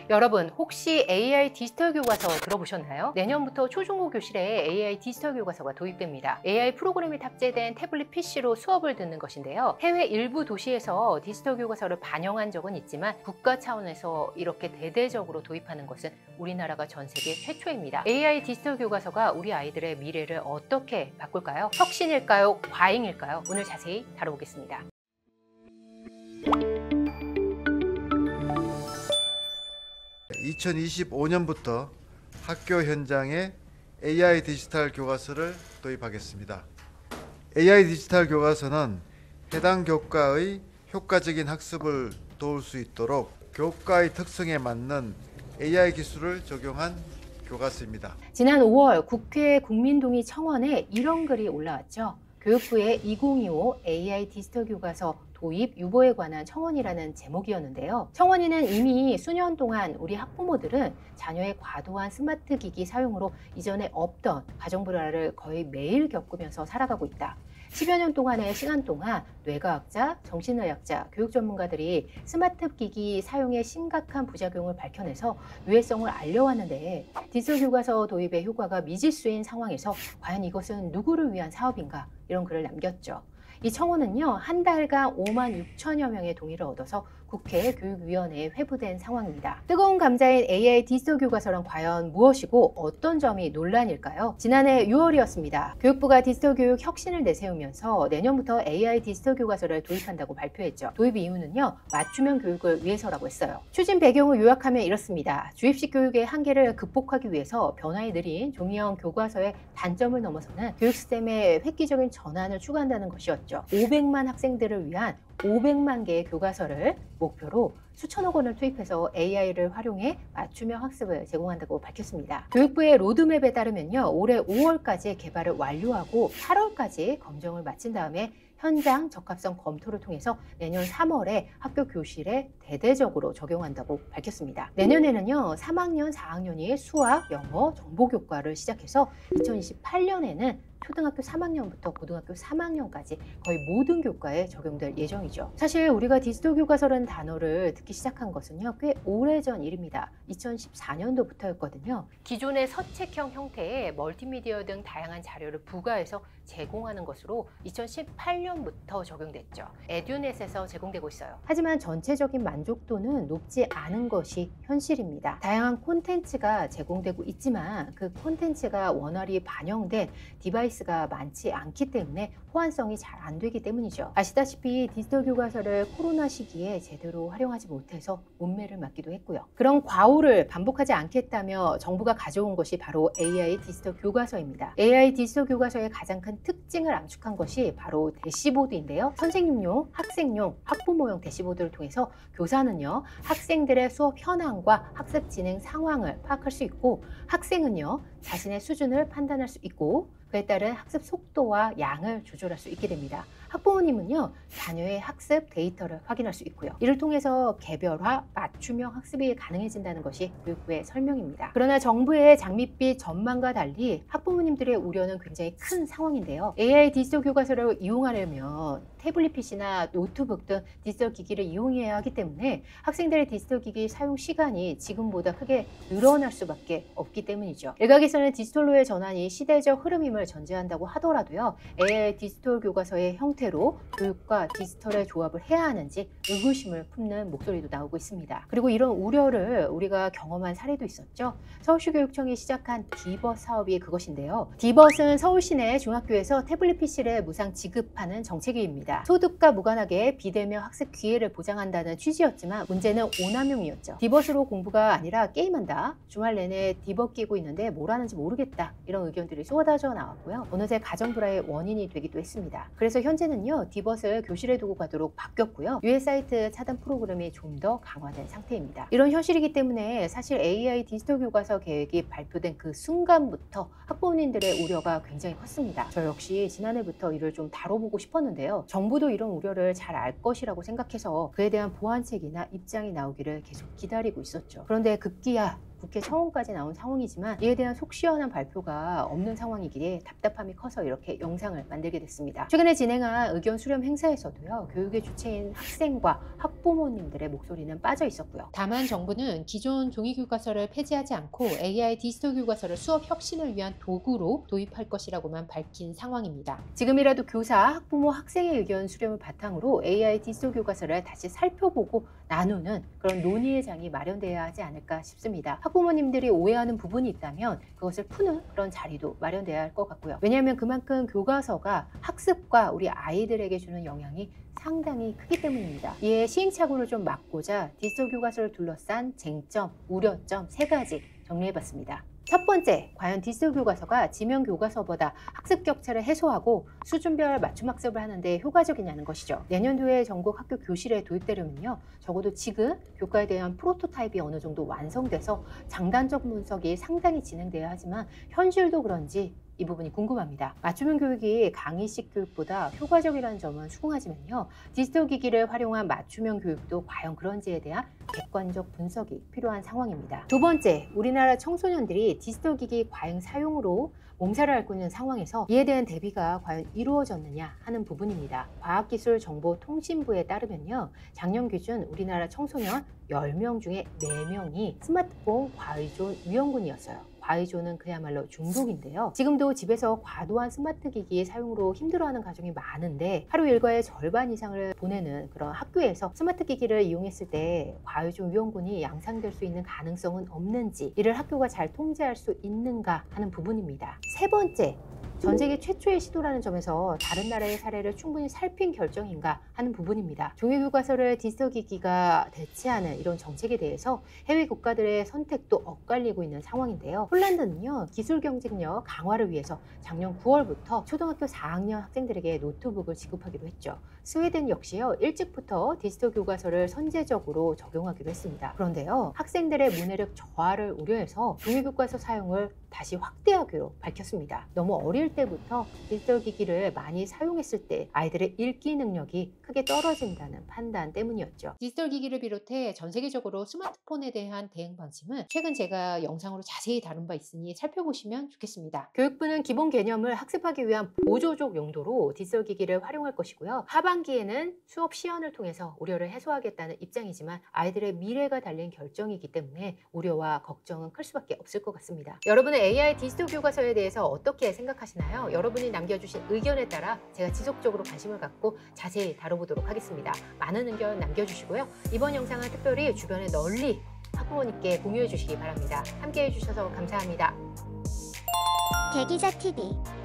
여러분 혹시 AI 디지털 교과서 들어보셨나요? 내년부터 초중고 교실에 AI 디지털 교과서가 도입됩니다. AI 프로그램이 탑재된 태블릿 PC로 수업을 듣는 것인데요. 해외 일부 도시에서 디지털 교과서를 반영한 적은 있지만 국가 차원에서 이렇게 대대적으로 도입하는 것은 우리나라가 전 세계 최초입니다. AI 디지털 교과서가 우리 아이들의 미래를 어떻게 바꿀까요? 혁신일까요? 과잉일까요? 오늘 자세히 다뤄보겠습니다. 2025년부터 학교 현장에 AI 디지털 교과서를 도입하겠습니다. AI 디지털 교과서는 해당 교과의 효과적인 학습을 도울 수 있도록 교과의 특성에 맞는 AI 기술을 적용한 교과서입니다. 지난 5월 국회 국민동의 청원에 이런 글이 올라왔죠. 교육부의 2025 AI 디지털 교과서 도입 유보에 관한 청원이라는 제목이었는데요. 청원인은 이미 수년 동안 우리 학부모들은 자녀의 과도한 스마트 기기 사용으로 이전에 없던 가정 불화를 거의 매일 겪으면서 살아가고 있다. 10여 년 동안의 시간 동안 뇌과학자, 정신의학자, 교육 전문가들이 스마트 기기 사용의 심각한 부작용을 밝혀내서 유해성을 알려왔는데 디지털 교과서 도입의 효과가 미지수인 상황에서 과연 이것은 누구를 위한 사업인가? 이런 글을 남겼죠. 이 청원은요, 한 달간 5만 6천여 명의 동의를 얻어서 국회 교육위원회에 회부된 상황입니다. 뜨거운 감자인 AI 디지털 교과서란 과연 무엇이고 어떤 점이 논란일까요? 지난해 6월이었습니다. 교육부가 디지털 교육 혁신을 내세우면서 내년부터 AI 디지털 교과서를 도입한다고 발표했죠. 도입 이유는요, 맞춤형 교육을 위해서라고 했어요. 추진 배경을 요약하면 이렇습니다. 주입식 교육의 한계를 극복하기 위해서 변화에 느린 종이형 교과서의 단점을 넘어서는 교육 시스템의 획기적인 전환을 추구한다는 것이었죠. 500만 학생들을 위한 500만 개의 교과서를 목표로 수천억 원을 투입해서 AI를 활용해 맞춤형 학습을 제공한다고 밝혔습니다. 교육부의 로드맵에 따르면요, 올해 5월까지 개발을 완료하고 8월까지 검증을 마친 다음에 현장 적합성 검토를 통해서 내년 3월에 학교 교실에 대대적으로 적용한다고 밝혔습니다. 내년에는요, 3학년, 4학년이 수학, 영어, 정보교과를 시작해서 2028년에는 초등학교 3학년부터 고등학교 3학년까지 거의 모든 교과에 적용될 예정이죠. 사실 우리가 디지털 교과서라는 단어를 듣기 시작한 것은요, 꽤 오래전 일입니다. 2014년도부터였거든요. 기존의 서책형 형태의 멀티미디어 등 다양한 자료를 부가해서 제공하는 것으로 2018년부터 적용됐죠. 에듀넷에서 제공되고 있어요. 하지만 전체적인 만족도는 높지 않은 것이 현실입니다. 다양한 콘텐츠가 제공되고 있지만 그 콘텐츠가 원활히 반영된 디바이스가 많지 않기 때문에 호환성이 잘 안 되기 때문이죠. 아시다시피 디지털 교과서를 코로나 시기에 제대로 활용하지 못해서 문매를 맞기도 했고요. 그런 과오를 반복하지 않겠다며 정부가 가져온 것이 바로 AI 디지털 교과서입니다. AI 디지털 교과서의 가장 큰 특징을 암축한 것이 바로 대시보드인데요. 선생님용, 학생용, 학부모용 대시보드를 통해서 교사는요, 학생들의 수업 현황과 학습 진행 상황을 파악할 수 있고, 학생은요, 자신의 수준을 판단할 수 있고, 그에 따른 학습 속도와 양을 조절할 수 있게 됩니다. 학부모님은요, 자녀의 학습 데이터를 확인할 수 있고요. 이를 통해서 개별화, 맞춤형 학습이 가능해진다는 것이 교육부의 설명입니다. 그러나 정부의 장밋빛 전망과 달리 학부모님들의 우려는 굉장히 큰 상황인데요. AI 디지털 교과서를 이용하려면 태블릿 PC나 노트북 등 디지털 기기를 이용해야 하기 때문에 학생들의 디지털 기기 사용 시간이 지금보다 크게 늘어날 수밖에 없기 때문이죠. 일각에서는 디지털로의 전환이 시대적 흐름임을 전제한다고 하더라도요, AI 디지털 교과서의 형태로 교육과 디지털의 조합을 해야 하는지 의구심을 품는 목소리도 나오고 있습니다. 그리고 이런 우려를 우리가 경험한 사례도 있었죠. 서울시 교육청이 시작한 디벗 사업이 그것인데요. 디벗은 서울시 내 중학교에서 태블릿 PC를 무상 지급하는 정책입니다. 소득과 무관하게 비대면 학습 기회를 보장한다는 취지였지만 문제는 오남용이었죠. 디벗으로 공부가 아니라 게임한다, 주말 내내 디벗 끼고 있는데 뭘 하는지 모르겠다, 이런 의견들이 쏟아져 나왔고요. 어느새 가정 불화의 원인이 되기도 했습니다. 그래서 현재는요, 디벗을 교실에 두고 가도록 바뀌었고요. 유해 사이트 차단 프로그램이 좀 더 강화된 상태입니다. 이런 현실이기 때문에 사실 AI 디지털 교과서 계획이 발표된 그 순간부터 학부모님들의 우려가 굉장히 컸습니다. 저 역시 지난해부터 이를 좀 다뤄보고 싶었는데요. 정부도 이런 우려를 잘 알 것이라고 생각해서 그에 대한 보완책이나 입장이 나오기를 계속 기다리고 있었죠. 그런데 급기야 국회 청원까지 나온 상황이지만 이에 대한 속 시원한 발표가 없는 상황이기에 답답함이 커서 이렇게 영상을 만들게 됐습니다. 최근에 진행한 의견 수렴 행사에서도요, 교육의 주체인 학생과 학부모님들의 목소리는 빠져 있었고요. 다만 정부는 기존 종이교과서를 폐지하지 않고 AI 디지털 교과서를 수업 혁신을 위한 도구로 도입할 것이라고만 밝힌 상황입니다. 지금이라도 교사, 학부모, 학생의 의견 수렴을 바탕으로 AI 디지털 교과서를 다시 살펴보고 나누는 그런 논의의 장이 마련돼야 하지 않을까 싶습니다. 학부모님들이 오해하는 부분이 있다면 그것을 푸는 그런 자리도 마련돼야 할 것 같고요. 왜냐하면 그만큼 교과서가 학습과 우리 아이들에게 주는 영향이 상당히 크기 때문입니다. 이에 시행착오를 좀 막고자 디지털 교과서를 둘러싼 쟁점, 우려점 3가지 정리해봤습니다. 첫 번째, 과연 디지털 교과서가 지명 교과서보다 학습 격차를 해소하고 수준별 맞춤 학습을 하는데 효과적이냐는 것이죠. 내년도에 전국 학교 교실에 도입되려면요, 적어도 지금 교과에 대한 프로토타입이 어느 정도 완성돼서 장단적 분석이 상당히 진행돼야 하지만 현실도 그런지 이 부분이 궁금합니다. 맞춤형 교육이 강의식 교육보다 효과적이라는 점은 수긍하지만요, 디지털 기기를 활용한 맞춤형 교육도 과연 그런지에 대한 객관적 분석이 필요한 상황입니다. 두 번째, 우리나라 청소년들이 디지털 기기 과잉 사용으로 몸살을 앓고 있는 상황에서 이에 대한 대비가 과연 이루어졌느냐 하는 부분입니다. 과학기술정보통신부에 따르면요, 작년 기준 우리나라 청소년 10명 중에 4명이 스마트폰 과의존 위험군이었어요. 과의존은 그야말로 중독인데요. 지금도 집에서 과도한 스마트 기기 사용으로 힘들어하는 가정이 많은데 하루 일과의 절반 이상을 보내는 그런 학교에서 스마트 기기를 이용했을 때 과의존 위험군이 양산될 수 있는 가능성은 없는지, 이를 학교가 잘 통제할 수 있는가 하는 부분입니다. 세 번째, 전 세계 최초의 시도라는 점에서 다른 나라의 사례를 충분히 살핀 결정인가 하는 부분입니다. 종이교과서를 디지털 기기가 대체하는 이런 정책에 대해서 해외 국가들의 선택도 엇갈리고 있는 상황인데요. 폴란드는요, 기술 경쟁력 강화를 위해서 작년 9월부터 초등학교 4학년 학생들에게 노트북을 지급하기로 했죠. 스웨덴 역시요, 일찍부터 디지털 교과서를 선제적으로 적용하기로 했습니다. 그런데요, 학생들의 문해력 저하를 우려해서 종이교과서 사용을 다시 확대하기로 밝혔습니다. 너무 어릴 때부터 디지털 기기를 많이 사용했을 때 아이들의 읽기 능력이 크게 떨어진다는 판단 때문이었죠. 디지털 기기를 비롯해 전 세계적으로 스마트폰에 대한 대응 방침은 최근 제가 영상으로 자세히 다룬 바 있으니 살펴보시면 좋겠습니다. 교육부는 기본 개념을 학습하기 위한 보조적 용도로 디지털 기기를 활용할 것이고요. 하반기에는 수업 시연을 통해서 우려를 해소하겠다는 입장이지만 아이들의 미래가 달린 결정이기 때문에 우려와 걱정은 클 수밖에 없을 것 같습니다. 여러분은 AI 디지털 교과서에 대해서 어떻게 생각하시나요? 여러분이 남겨주신 의견에 따라 제가 지속적으로 관심을 갖고 자세히 다뤄보도록 하겠습니다. 많은 의견 남겨주시고요. 이번 영상은 특별히 주변에 널리 학부모님께 공유해 주시기 바랍니다. 함께 해주셔서 감사합니다. 대기자TV